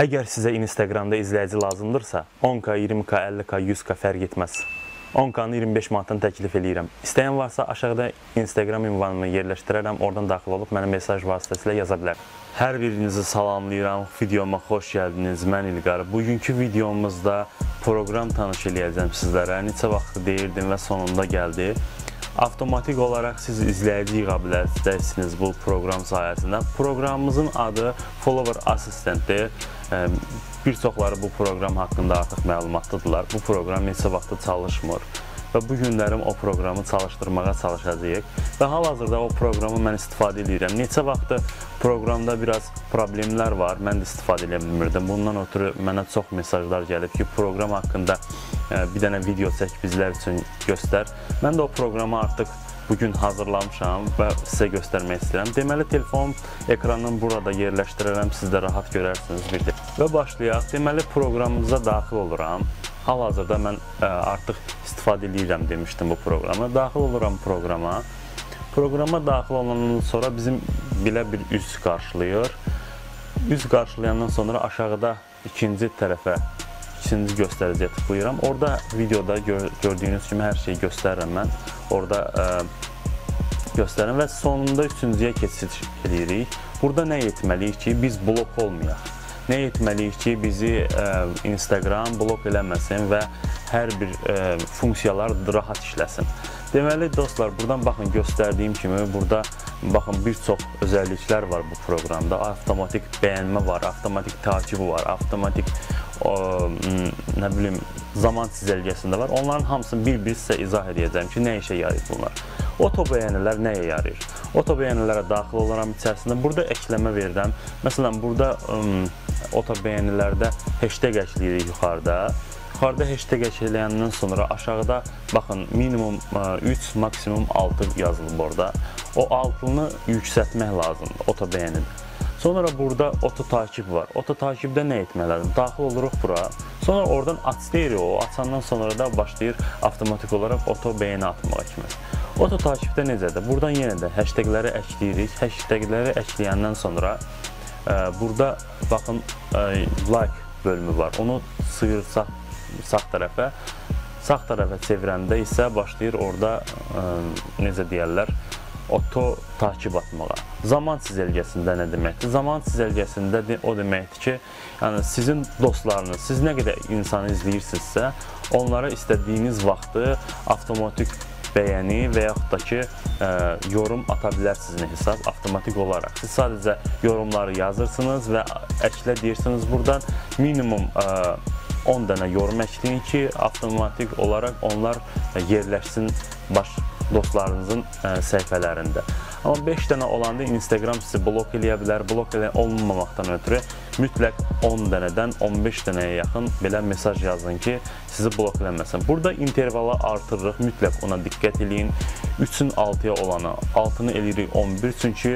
Əgər sizə Instagramda izləyici lazımdırsa, 10K, 20K, 50K, 100K fərq etməz. 10K-nı 25 manatdan təklif eləyirəm. İstəyən varsa aşağıda Instagram ünvanımı yerləşdirərəm, oradan daxil olub mənə mesaj vasitəsilə yaza bilər. Hər birinizi salamlayıram, videoma xoş gəldiniz, mən İlqar. Bugünkü videomuzda proqram tanış eləyəcəm sizlərə. Neçə vaxtı deyirdim və sonunda gəldi. Avtomatik olaraq siz izləyici yığa bilərsiniz bu proqram sayəsində. Proqramımızın adı Follower Assistant-dir. Bir çoxları bu proqram haqqında artıq məlumatlıdırlar. Bu proqram neçə vaxtı çalışmır və bu günlərim o proqramı çalışdırmağa çalışacağıq. Və hal-hazırda o proqramı mən istifadə edirəm. Neçə vaxtı proqramda biraz problemlər var, mən də istifadə edə bilmirdim. Bundan ötürü mənə çox mesajlar gəlib ki, proqram haqqında bir dənə video çək bizlər üçün göstər. Mən də o proqramı artıq bugün hazırlamışam və sizə göstərmək istəyirəm. Deməli, telefon ekranını burada yerləşdirərəm, siz də rahat görərsiniz bir də. Və başlayaq. Deməli, proqramımıza daxil oluram. Hal-hazırda mən artıq istifadə edirəm demişdim bu proqramı. Daxil oluram proqrama. Proqrama daxil olandan sonra bizim belə bir üz qarşılayır. Üz qarşılayandan sonra aşağıda ikinci tərəfə, ikinci göstəriciyə tıklayıram. Orada videoda gördüyünüz kimi hər şeyi göstərirəm mən. Orada göstərirəm və sonunda üçüncüyə keçid edirik. Burada nə etməliyik ki, biz blok olmayaq. Nə etməliyik ki, bizi Instagram blok eləməsin və hər bir funksiyalar rahat işləsin. Deməli, dostlar, buradan baxın, göstərdiyim kimi, burada baxın, bir çox özəlliklər var bu proqramda. Avtomatik bəyənmə var, avtomatik takibi var, avtomatik nə bilim, zaman çizelgəsində var. Onların hamısını bir-bir sizə izah edəcəm ki, nə işə yarayır bunlar. Oto bəyənilər nəyə yarayır? Oto bəyənilərə daxil olaram içərisində. Burada ekləmə verirəm. Məsələn, burada oto bəyənilərdə hashtag əkləyirik yuxarıda. Yuxarıda hashtag əkləyəndən sonra aşağıda baxın, minimum 3, maksimum 6 yazılıb orada. O 6-nı yüksəltmək lazımdır oto bəyənində. Sonra burada oto takib var. Oto takibdə nə etməlidir? Daxil oluruq bura. Sonra oradan aç deyirik o. Açandan sonra da başlayır avtomatik olaraq oto bəyəni atmağa kimi. Oto takibdə necədir? Buradan yenə də hashtagləri əkləyirik. Hashtagləri əkləyəndən sonra burada baxın like bölümü var. Onu sıyırsaq sağ tərəfə. Sağ tərəfə çevirəndə isə başlayır orada necə deyərlər, oto takib atmağa. Zaman çizelgəsində nə deməkdir? Zaman çizelgəsində o deməkdir ki, yəni sizin dostlarınız, siz nə qədər insanı izləyirsinizsə, onlara istədiyiniz vaxtı avtomatik bəyəni və yaxud da ki, yorum ata bilərsiniz hesab avtomatik olaraq. Siz sadəcə yorumları yazırsınız və əklə deyirsiniz buradan. Minimum 10 dənə yorum əkləyin ki, avtomatik olaraq onlar yerləşsin dostlarınızın səhifələrində. Amma 5 dənə olanda Instagram sizi blok eləyə bilər. Blok olmamaqdan ötürü mütləq 10 dənədən 15 dənəyə yaxın belə mesaj yazın ki, sizi blok eləməsin. Burada intervalı artırırıq, mütləq ona diqqət eləyin. 3-ün 6-ya olanı, 6-nı eləyirik 11, çünki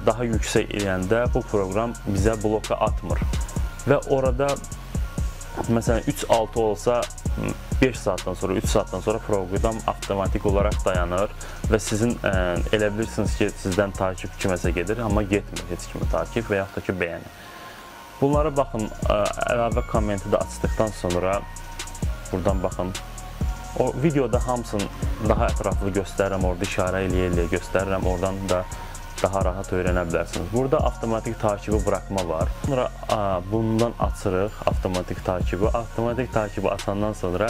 daha yüksək eləyəndə bu proqram bizə bloka atmır. Və orada məsələn 3-6 olsa 5 saatdan sonra, 3 saatdan sonra proqram avtomatik olaraq dayanır və sizin elə bilirsiniz ki, sizdən takip kiməsə gedir, amma getmir heç kimi takip və yaxud da ki, bəyəni. Bunlara baxın, əlavə kommenti də açdıqdan sonra buradan baxın. O videoda hamısını daha ətraflı göstərirəm, orada işarə eləyə-eləyə göstərirəm, oradan da daha rahat öyrənə bilərsiniz. Burada avtomatik takibi buraxma var. Sonra bundan açırıq avtomatik takibi. Avtomatik takibi açandan sonra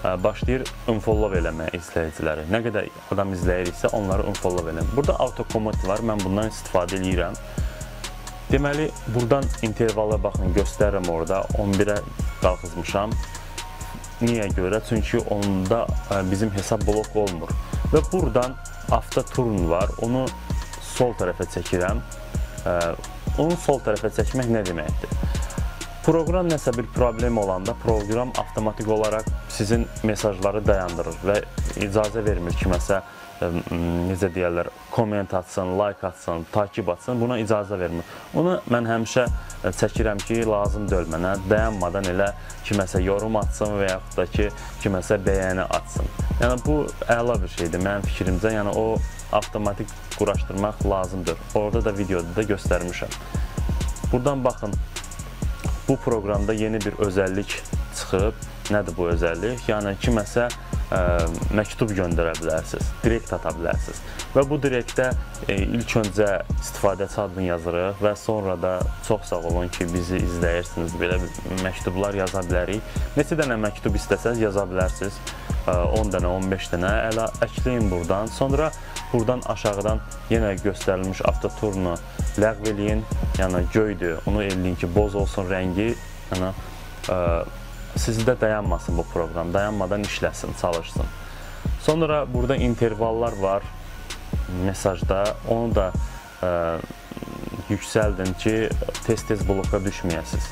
başlayır unfollow eləməyə izləyiciləri. Nə qədər adam izləyiriksə onları unfollow eləmək. Burada autokomment var, mən bundan istifadə edirəm. Deməli, buradan intervalı baxın, göstərirəm orada. 11-ə qalxızmışam. Niyə görə? Çünki onda bizim hesab blok olmur. Və buradan avtoturn var, onu sol tərəfə çəkirəm. Onu sol tərəfə çəkmək nə deməkdir? Proqram nəsə bir problem olanda, proqram avtomatik olaraq sizin mesajları dayandırır və icazə vermir kiməsə, necə deyərlər, komment atsın, like atsın, takib atsın, buna icazə vermir. Onu mən həmişə çəkirəm ki, lazım deyil mənə, dayanmadan elə kiməsə yorum atsın və yaxud da ki, kiməsə bəyəni atsın. Yəni, bu əla bir şeydir mənim fikrimcə, yəni o avtomatik quraşdırmaq lazımdır. Orada da videoda da göstərmişəm. Buradan baxın, bu proqramda yeni bir özəllik çıxıb. Nədir bu özəllik? Yəni kiməsə məktub göndərə bilərsiniz, direkt ata bilərsiniz. Və bu direktdə ilk öncə istifadəçi adını yazırıq və sonra da çox sağ olun ki, bizi izləyirsiniz, belə məktublar yaza bilərik. Neçə dənə məktub istəsəz yaza bilərsiniz, 10 dənə, 15 dənə əkləyin buradan. Sonra buradan aşağıdan yenə göstərilmiş avtoturnu ləğv eləyin, yəni göydür, onu eləyin ki, boz olsun rəngi, yəni sizdə dayanmasın bu proqram, dayanmadan işləsin, çalışsın. Sonra burada intervallar var mesajda, onu da yüksəldin ki, tez-tez bloka düşməyəsiniz.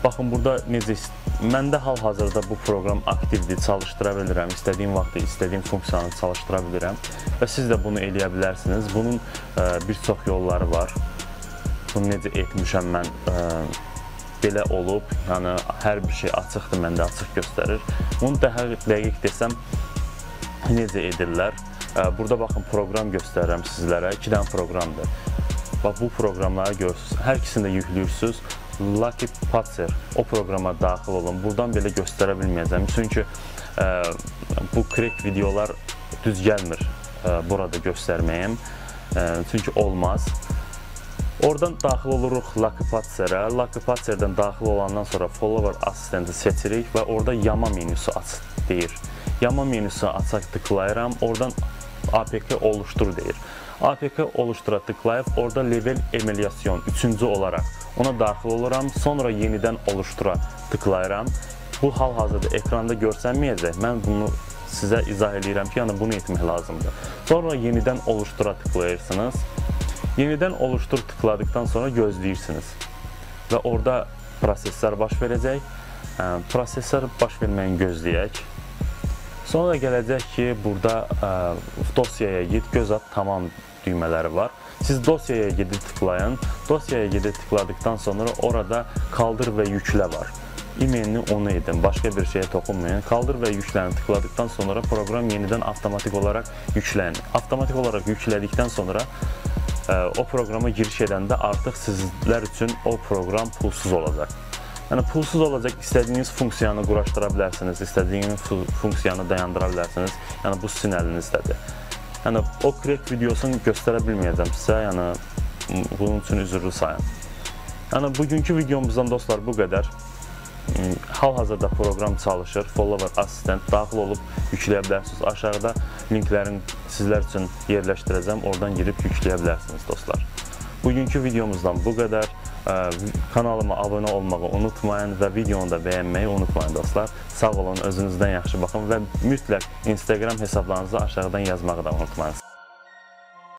Baxın, burada necə, məndə hal-hazırda bu proqram aktivdir, çalışdıra bilirəm, istədiyim vaxtda, istədiyim funksiyanı çalışdıra bilirəm və siz də bunu eləyə bilərsiniz. Bunun bir çox yolları var. Bunu necə etmişəm mən, belə olub, yəni hər bir şey açıqdır, məndə açıq göstərir. Bunu daha dəqiq desəm, necə edirlər? Burada baxın, proqram göstərirəm sizlərə, 2 dənə proqramdır. Bax, bu proqramları görürsünüz, hər ikisini də yüklüyorsunuz. Lucky Patcher, o proqrama daxil olun. Buradan belə göstərə bilməyəcəm, çünki bu crack videolar düz gəlmir burada göstərməyim, çünki olmaz. Oradan daxil oluruq Lucky Patcherə. Lucky Patcherdən daxil olandan sonra Follower Assistant'ı seçirik və orada yama menüsü aç deyir. Yama menüsü açaq tıklayıram, oradan APK oluştur deyir. APK oluştura tıklayıb, orada level emülyasyon 3-cü olaraq ona daxil oluram, sonra yenidən oluştura tıklayıram. Bu hal-hazırda ekranda görsənməyəcək, mən bunu sizə izah edirəm ki, yəni bunu etmək lazımdır. Sonra yenidən oluştura tıklayırsınız. Yenidən oluştur tıkladıktan sonra gözləyirsiniz və orada proseslər baş verəcək. Proseslər baş verməyini gözləyək. Sonra gələcək ki, burada dosyaya git, göz at, tamam düymələri var. Siz dosyaya gedib tıklayın. Dosyaya gedib tıkladıktan sonra orada kaldır və yüklə var. E-mailini onu edin, başqa bir şeyə toxunmayın. Kaldır və yükləni tıkladıktan sonra proqram yenidən avtomatik olaraq yüklənir. Avtomatik olaraq yüklədikdən sonra o proqrama giriş edəndə artıq sizlər üçün o proqram pulsuz olacaq. Yəni pulsuz olacaq, istədiyiniz funksiyanı quraşdıra bilərsiniz, istədiyiniz funksiyanı dayandıra bilərsiniz. Yəni bu sizin əlinizdədir. Yəni o crack videosunu göstərə bilməyəcəm sizə, yəni bunun üçün üzrlü sayın. Yəni bugünkü videomuzdan dostlar bu qədər. Hal-hazırda proqram çalışır, Follower Assistant daxil olub yükləyə bilərsiniz. Aşağıda linklərin sizlər üçün yerləşdirəcəm, oradan girib yükləyə bilərsiniz dostlar. Bugünkü videomuzdan bu qədər. Kanalıma abunə olmağı unutmayın və videonu da bəyənməyi unutmayın dostlar. Sağ olun, özünüzdən yaxşı baxın və mütləq Instagram hesablarınızı aşağıdan yazmağı da unutmayın.